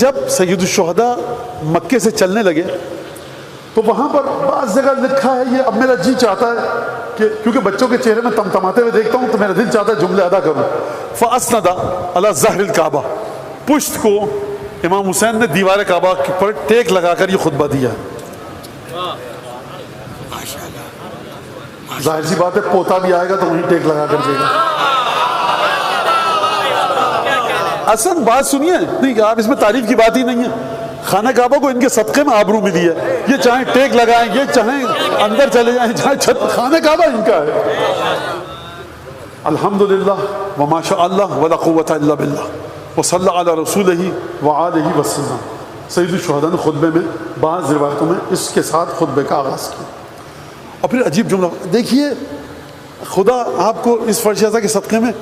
جب سید الشہداء مکے سے چلنے لگے تو وہاں پر بعض جگہ لکھا ہے یہ اب میرا جی چاہتا ہے کہ کیونکہ بچوں کے چہرے میں تمتماتے ہوئے دیکھتا ہوں تو میرا دل چاہتا ہے جملے ادا کروں. فاسند علی ظہر الکعبہ، پشت کو امام حسین نے دیوار کعبہ پر ٹیک لگا کر یہ خطبہ دیا. ظاہر سی بات ہے پوتا بھی آئے گا تو وہیں ٹیک لگا کر دے گا. اصل بات سنیے، نہیں آپ اس میں تعریف کی بات ہی نہیں ہے. خانہ کعبہ کو ان کے صدقے میں آبرو ملی ہے. یہ چاہیں ٹیک لگائیں، یہ چاہیں اندر چلے جائیں، چاہیں چھت، خانہ کعبہ ان کا ہے. الحمدللہ وما شاء اللہ ولا قوت الا باللہ وصلی علی رسولہ وآلہ وسلم. سید الشہداء نے خطبے میں بعض روایتوں میں اس کے ساتھ خطبے کا آغاز کیا. اور پھر عجیب جملہ دیکھیے، خدا آپ کو اس فرش کے صدقے میں،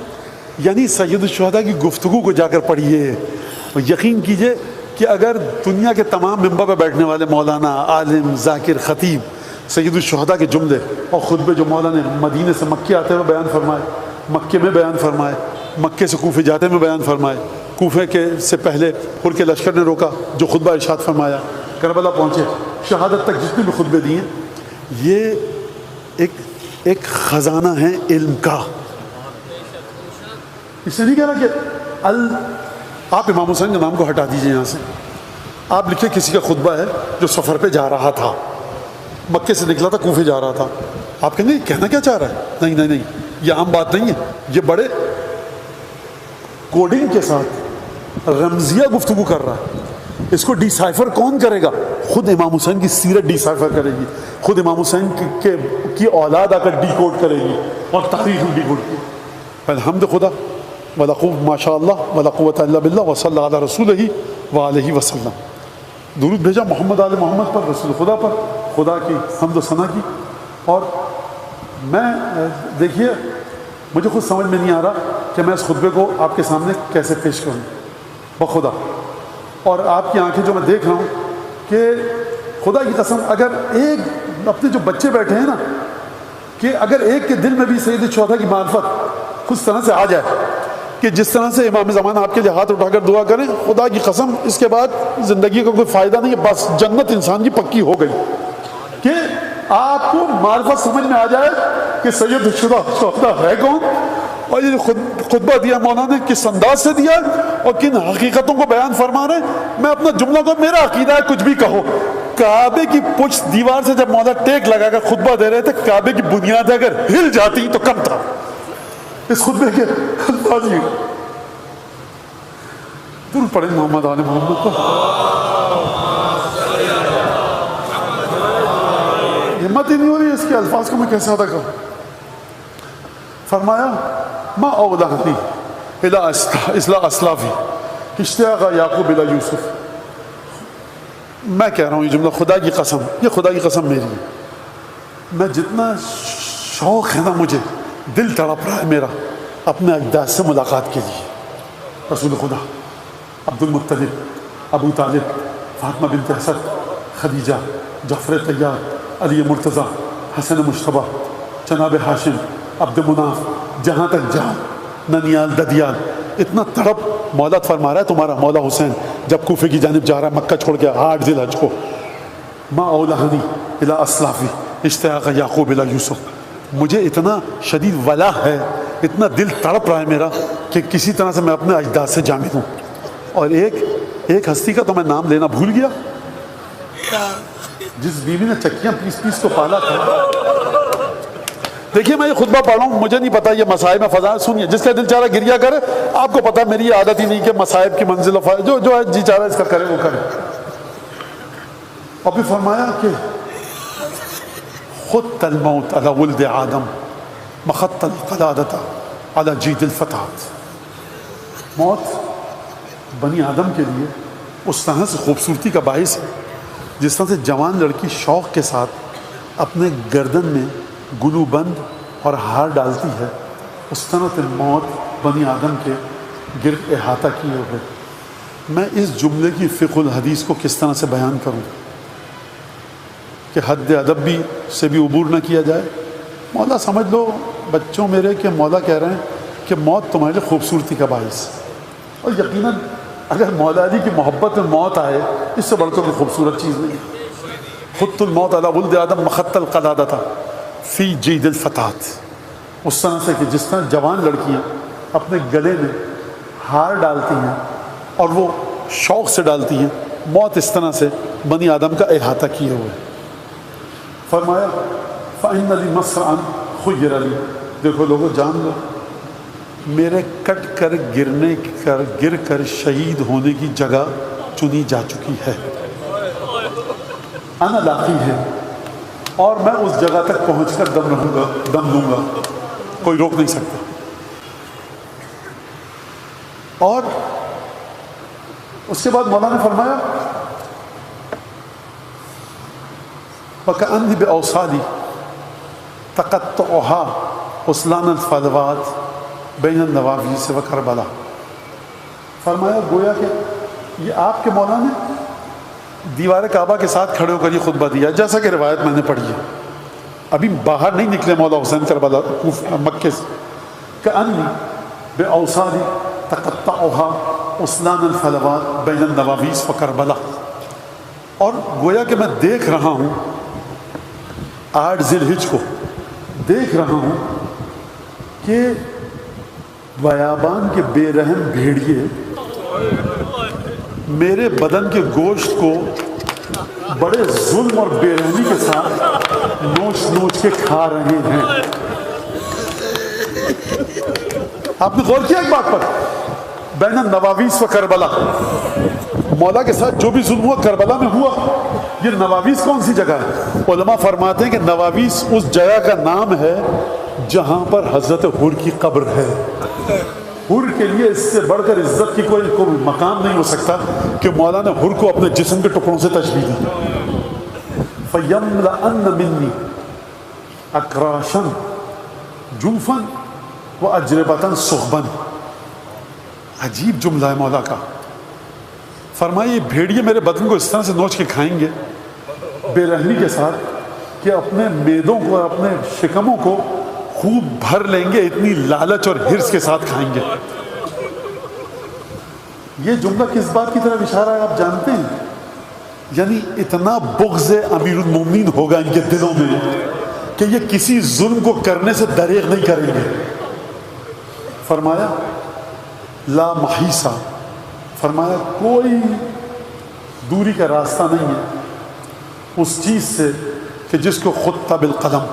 یعنی سید الشہداء کی گفتگو کو جا کر پڑھیے. یقین کیجئے کہ اگر دنیا کے تمام ممبر پہ بیٹھنے والے مولانا، عالم، ذاکر، خطیب سید الشہداء کے جملے اور خطبے جو مولانا نے مدینے سے مکے آتے ہوئے بیان فرمائے، مکے میں بیان فرمائے، مکے سے کوفے جاتے میں بیان فرمائے، کوفے کے سے پہلے حر کے لشکر نے روکا جو خطبہ ارشاد فرمایا، کربلا پہنچے، شہادت تک جتنے بھی خطبے دیے، یہ ایک خزانہ ہے علم کا. اس سے نہیں کہہ رہا کہ آپ امام حسین کے نام کو ہٹا دیجئے یہاں سے. آپ لکھیں کسی کا خطبہ ہے جو سفر پہ جا رہا تھا، مکے سے نکلا تھا، کوفے جا رہا تھا. آپ کہیں گے کہنا کیا چاہ رہا ہے؟ نہیں نہیں نہیں، یہ عام بات نہیں ہے. یہ بڑے کوڈنگ کے ساتھ رمزیہ گفتگو کر رہا ہے. اس کو ڈی سائفر کون کرے گا؟ خود امام حسین کی سیرت ڈی سائفر کرے گی، خود امام حسین کی اولاد آ کر ڈی کوڈ کرے گی اور تاریخ ڈی کوڈ کی. الحمد خدا ولا قوت ما شاء اللہ ولا قوت الا باللہ وصلی علی رسولہ وآلہ وسلم. درود بھیجا محمد آل محمد پر، رسول خدا پر، خدا کی حمد و ثنا کی. اور میں دیکھیے مجھے خود سمجھ میں نہیں آ رہا کہ میں اس خطبے کو آپ کے سامنے کیسے پیش کروں بخدا. اور آپ کی آنکھیں جو میں دیکھ رہا ہوں کہ خدا کی قسم اگر ایک اپنے جو بچے بیٹھے ہیں نا، کہ اگر ایک کے دل میں بھی سید الشہداء کی معرفت اس طرح سے آ جائے کہ جس طرح سے امام زمانہ آپ کے لیے ہاتھ اٹھا کر دعا کریں، خدا کی قسم اس کے بعد زندگی کا کوئی فائدہ نہیں ہے. بس جنت انسان کی پکی ہو گئی کہ آپ کو معرفت سمجھ میں آ جائے کہ سید الشہداء ہے کون، اور یہ خطبہ دیا مولانا نے کس انداز سے دیا اور کن حقیقتوں کو بیان فرما رہے ہیں. میں اپنا جملہ کو، میرا عقیدہ ہے کچھ بھی کہو، کعبے کی پشت دیوار سے جب مولانا ٹیک لگا کر خطبہ دے رہے تھے، کعبے کی بنیاد اگر ہل جاتی تو کم تھا. اس خطبے کے الفاظ ہی درود پڑھیں محمد آل محمد پر. ہمت ہی نہیں ہو رہی اس کے الفاظ کو میں کیسے ادا کروں. فرمایا ما اولہنی الی اسلافی اشتیاق یعقوب الی یوسف. میں کہہ رہا ہوں یہ جملہ خدا کی قسم، یہ خدا کی قسم میری ہے. میں جتنا شوق ہے نا، مجھے دل تڑپ رہا ہے میرا اپنے اجداد سے ملاقات کے لیے. رسول خدا، عبد المطلب، ابو طالب، فاطمہ بنت اسد، خدیجہ، جعفر طیار، علی مرتضیٰ، حسن مشتبہ، جناب ہاشم، عبد مناف، جہاں تک جہاں، ننیال، ددیال. اتنا تڑپ مولا فرما رہا ہے تمہارا مولا حسین جب کوفے کی جانب جا رہا ہے، مکہ چھوڑ کے 8 ذی الحج کو. ما اولہنی الی اسلافی اشتیاق یعقوب الی یوسف. مجھے اتنا شدید ولا ہے، اتنا دل تڑپ رہا ہے میرا کہ کسی طرح سے میں اپنے اجداد سے جا ملوں. اور ایک ہستی کا تو میں نام لینا بھول گیا، جس بیوی نے چکیاں پیس پیس کو پالا تھا. دیکھیے میں یہ خطبہ پڑھ رہا ہوں، مجھے نہیں پتا یہ مصائب میں فضا. سنیے، جس کا دل چاہ رہا گریا کرے. آپ کو پتا میری عادت ہی نہیں کہ مصائب کی منزل جو ہے جی چاہ رہا ہے اس کا کرے وہ کرے. اور پھر فرمایا کہ خط الموت علی ولد آدم مخط القلادۃ علی جید الفتات. موت بنی آدم کے لیے اس طرح سے خوبصورتی کا باعث ہے جس طرح سے جوان لڑکی شوق کے ساتھ اپنے گردن میں گلو بند اور ہار ڈالتی ہے، اس طرح سے موت بنی آدم کے گرد احاطہ کیے ہوئے. میں اس جملے کی فقہ الحدیث کو کس طرح سے بیان کروں کہ حد ادب بھی سے بھی عبور نہ کیا جائے. مولا سمجھ لو بچوں میرے کہ مولا کہہ رہے ہیں کہ موت تمہارے لیے خوبصورتی کا باعث. اور یقیناً اگر مولا علی کی محبت میں موت آئے اس سے بڑھ کر کوئی خوبصورت چیز نہیں. خط الموت علی ولد آدم مخط القلادۃ فی جید الفتات. اس طرح سے کہ جس طرح جوان لڑکیاں اپنے گلے میں ہار ڈالتی ہیں اور وہ شوق سے ڈالتی ہیں، موت اس طرح سے بنی آدم کا احاطہ کیے ہوئے. فرمایا فَإِنَّ لِي مَصْرَعًا خُيِّرَ لِي. دیکھو لوگوں جان لو، میرے کٹ کر گر کر شہید ہونے کی جگہ چنی جا چکی ہے. انا لاقی ہے، اور میں اس جگہ تک پہنچ کر دم لوں گا، کوئی روک نہیں سکتا. اور اس کے بعد مولانا نے فرمایا وَكَأَنِّي بِأَوْصَالِي تَقَطُّعُهَا أُسْلَانَ الْفَلَوَاتِ بَيْنَ النَّوَاوِيسِ وَكَرْبَلَا. فرمایا گویا کہ یہ آپ کے مولا نے دیوار کعبہ کے ساتھ کھڑے ہو کر یہ خطبہ دیا، جیسا کہ روایت میں نے پڑھی ہے. ابھی باہر نہیں نکلے مولا حسین کربلا مکے سے. كَأَنِّي بِأَوْصَالِي تَقَطَّعُهَا أُسْلَانَ الْفَلَوَاتِ بَيْنَ النَّوَاوِيسِ وَكَرْبَلَا. اور گویا کہ میں دیکھ رہا ہوں 8 ذی الحجہ کو دیکھ رہا ہوں کہ بیابان کے بے رحم بھیڑیے میرے بدن کے گوشت کو بڑے ظلم اور بے رحمی کے ساتھ نوچ نوچ کے کھا رہے ہیں. آپ نے غور کیا ایک بات پر؟ بین النواویس و کربلا، مولا کے ساتھ جو بھی ظلم ہوا کربلا میں ہوا. یہ نواویس کون سی جگہ ہے؟ علماء فرماتے ہیں کہ نواویس اس جگہ کا نام ہے جہاں پر حضرت حر کی قبر ہے. حر کے لیے اس سے بڑھ کر عزت کی کوئی مقام نہیں ہو سکتا کہ مولا نے حر کو اپنے جسم کے ٹکڑوں سے تشبیہ دی. فَيَمْلَأَنَّ مِنِّي أَكْرَاشًا جُوفًا وَأَجْرِبَةً صُحْبًا. عجیب جملہ ہے مولا کا. فرمائیے بھیڑیے میرے بدن کو اس طرح سے نوچ کے کھائیں گے بے رحمی کے ساتھ کہ اپنے میدوں کو اور اپنے شکموں کو خوب بھر لیں گے، اتنی لالچ اور حرص کے ساتھ کھائیں گے. یہ جملہ کس بات کی طرف اشارہ ہے آپ جانتے ہیں؟ یعنی اتنا بغض امیر المومنین ہوگا ان کے دلوں میں کہ یہ کسی ظلم کو کرنے سے دریغ نہیں کریں گے. فرمایا لا محیصہ، فرمایا کوئی دوری کا راستہ نہیں ہے اس چیز سے کہ جس کو خط بالقلم،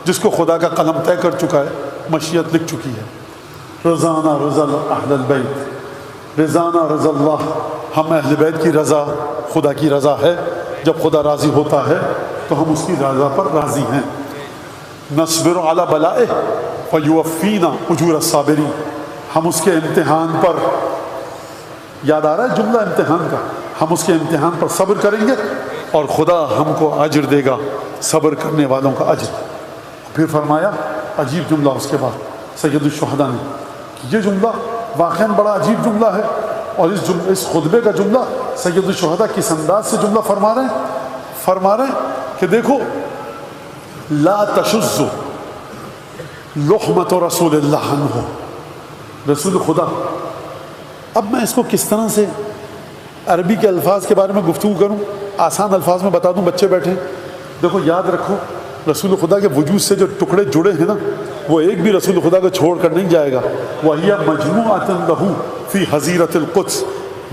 جس کو خدا کا قلم طے کر چکا ہے، مشیت لکھ چکی ہے. رضانا رضا اہل البیت، رضانا رضا اللہ، ہم اہل بیت کی رضا خدا کی رضا ہے. جب خدا راضی ہوتا ہے تو ہم اس کی رضا پر راضی ہیں. نصبر علی بلائہ فیوفینا اجور الصابرین. ہم اس کے امتحان پر، یاد آ رہا ہے جملہ امتحان کا، ہم اس کے امتحان پر صبر کریں گے اور خدا ہم کو اجر دے گا، صبر کرنے والوں کا اجر. پھر فرمایا عجیب جملہ اس کے بعد سید الشہداء نے، یہ جملہ واقعاً بڑا عجیب جملہ ہے. اور اس خطبے کا جملہ سید الشہداء کس انداز سے جملہ فرما رہے ہیں کہ دیکھو لا تشز لحمت رسول اللہ عنہ، رسول خدا. اب میں اس کو کس طرح سے عربی کے الفاظ کے بارے میں گفتگو کروں، آسان الفاظ میں بتا دوں، بچے بیٹھے. دیکھو یاد رکھو رسول خدا کے وجود سے جو ٹکڑے جڑے ہیں نا، وہ ایک بھی رسول خدا کو چھوڑ کر نہیں جائے گا. وَهِيَ مَجْمُوعَةٌ لَهُ فِي حَظِيرَةِ الْقُدْسِ.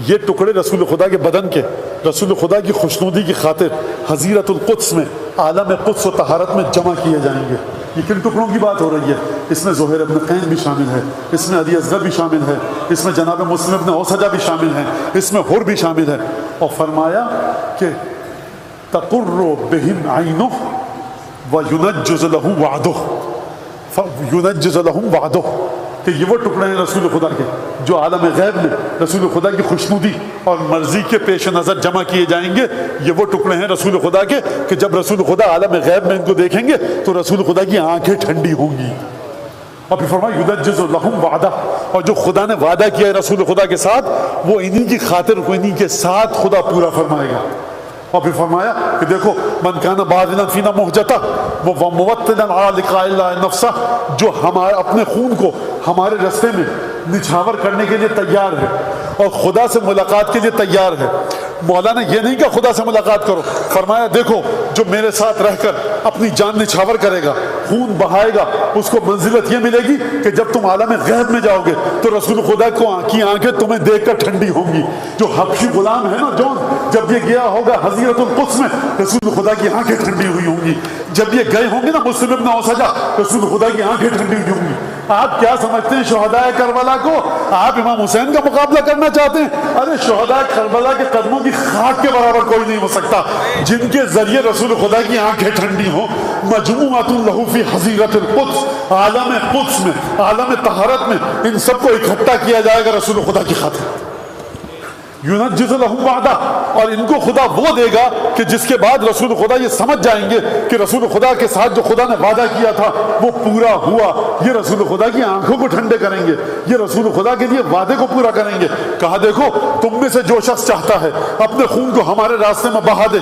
یہ ٹکڑے رسول خدا کے بدن کے، رسول خدا کی خوشنودی کی خاطر حظیرۃ القدس میں، عالم قدس و طہارت میں جمع کیے جائیں گے. یہ کن ٹکڑوں کی بات ہو رہی ہے؟ اس میں زہیر ابن قین بھی شامل ہے، اس میں علی اصغر بھی شامل ہے، اس میں جناب مسلم ابن اوسجہ بھی شامل ہے، اس میں حر بھی شامل ہے. اور فرمایا کہ تقر بہم عینہ وینجز لہ وعدہ، ینجز لہم وعدہ، کہ یہ وہ ٹکڑے ہیں رسول خدا کے جو عالم غیب میں رسول خدا کی خوشنودی اور مرضی کے پیش نظر جمع کیے جائیں گے. یہ وہ ٹکڑے ہیں رسول خدا کے کہ جب رسول خدا عالم غیب میں ان کو دیکھیں گے تو رسول خدا کی آنکھیں ٹھنڈی ہوں گی. اور پھر فرمایا یُنَجِّزُ لَهُمْ وَعْدَهُ، اور جو خدا نے وعدہ کیا ہے رسول خدا کے ساتھ وہ انہی کی خاطر کو انہی کے ساتھ خدا پورا فرمائے گا. اور پھر فرمایا کہ دیکھو من کان باغنا فینا محجتا وموطنا علی لقاء اللہ نفسہ، جو ہمارے اپنے خون کو ہمارے رستے میں نچھاور کرنے کے لیے تیار ہے اور خدا سے ملاقات کے لیے تیار ہے۔ مولا نے یہ نہیں کہا خدا سے ملاقات کرو، فرمایا دیکھو جو میرے ساتھ رہ کر اپنی جان نچھاور کرے گا، خون بہائے گا، اس کو منزلت یہ ملے گی کہ جب تم عالم غیب میں جاؤ گے تو رسول خدا کی آنکھیں تمہیں دیکھ کر ٹھنڈی ہوں گی۔ جو حبشی غلام ہے نا جون، جب یہ گیا ہوگا حضیرت القدس میں، رسول خدا کی آنکھیں ٹھنڈی ہوئی ہوں گی۔ جب یہ گئے ہوں گے نا مسلم ابن اوسجہ، رسول خدا کی آنکھیں ٹھنڈی ہوئی ہوں گی۔ آپ کیا سمجھتے ہیں شہدائے کربلا کو؟ آپ امام حسین کا مقابلہ کرنا چاہتے ہیں؟ ارے شہدائے کربلا کے قدموں کی خاک کے برابر کوئی نہیں ہو سکتا جن کے ذریعے رسول خدا کی آنکھیں ٹھنڈی ہوں۔ مجموعۃ لہ فی حظیرۃ القدس، عالم قدس میں، عالم طہارت میں ان سب کو اکٹھا کیا جائے گا رسول خدا کی خاطر۔ یونجز لہم وعدہ، اور ان کو خدا وہ دے گا کہ جس کے بعد رسول خدا یہ سمجھ جائیں گے کہ رسول خدا کے ساتھ جو خدا نے وعدہ کیا تھا وہ پورا ہوا۔ یہ رسول خدا کی آنکھوں کو ٹھنڈے کریں گے، یہ رسول خدا کے لیے وعدے کو پورا کریں گے۔ کہا دیکھو تم میں سے جو شخص چاہتا ہے اپنے خون کو ہمارے راستے میں بہا دے،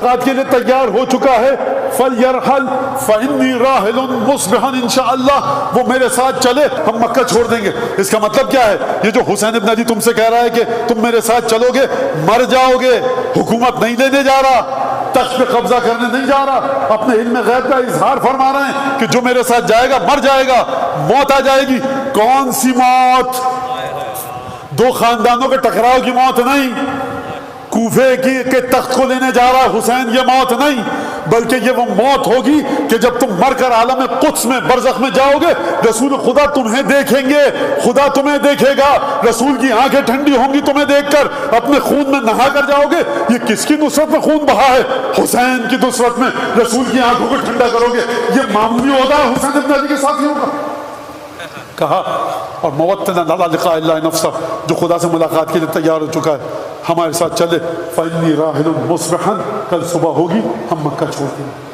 رات کے لیے تیار ہو چکا ہے، فَلْيَرْحَلْ فَإِنِّي رَاحِلٌ مُصْبِحًا انشاءاللہ، وہ میرے ساتھ چلے، ہم مکہ چھوڑ دیں گے۔ اس کا مطلب کیا ہے؟ یہ جو حسین ابن علی تم سے کہہ رہا ہے کہ تم میرے ساتھ چلو گے، مر جاؤ گے، حکومت نہیں لینے جا رہا، تخت پہ قبضہ کرنے نہیں جا رہا، اپنے علم غیب کا اظہار فرما رہے ہیں کہ جو میرے ساتھ جائے گا مر جائے گا، موت آ جائے گی۔ کون سی موت؟ دو خاندانوں کے ٹکراؤ کی موت نہیں، کوفے کے تخت کو لینے جا رہا حسین، یہ موت نہیں، بلکہ یہ وہ موت ہوگی کہ جب تم مر کر عالم قدس میں برزخ میں جاؤ گے، رسول خدا تمہیں دیکھیں گے، خدا تمہیں دیکھے گا، رسول کی آنکھیں ٹھنڈی ہوں گی تمہیں دیکھ کر، اپنے خون میں نہا کر جاؤ گے۔ یہ کس کی نصرت میں خون بہا ہے؟ حسین کی نصرت میں رسول کی آنکھوں کو ٹھنڈا کرو گے۔ یہ معمولی عہدہ ہے حسین ابن علی کے ساتھیوں کا؟ کہا اور موطنا علی لقاء اللہ نفسہ، جو خدا سے ملاقات کے لیے تیار ہو چکا ہے ہمارے ساتھ چلے، فإنی راحل مصبحا، کل صبح ہوگی ہم مکہ چھوڑ دیں گے۔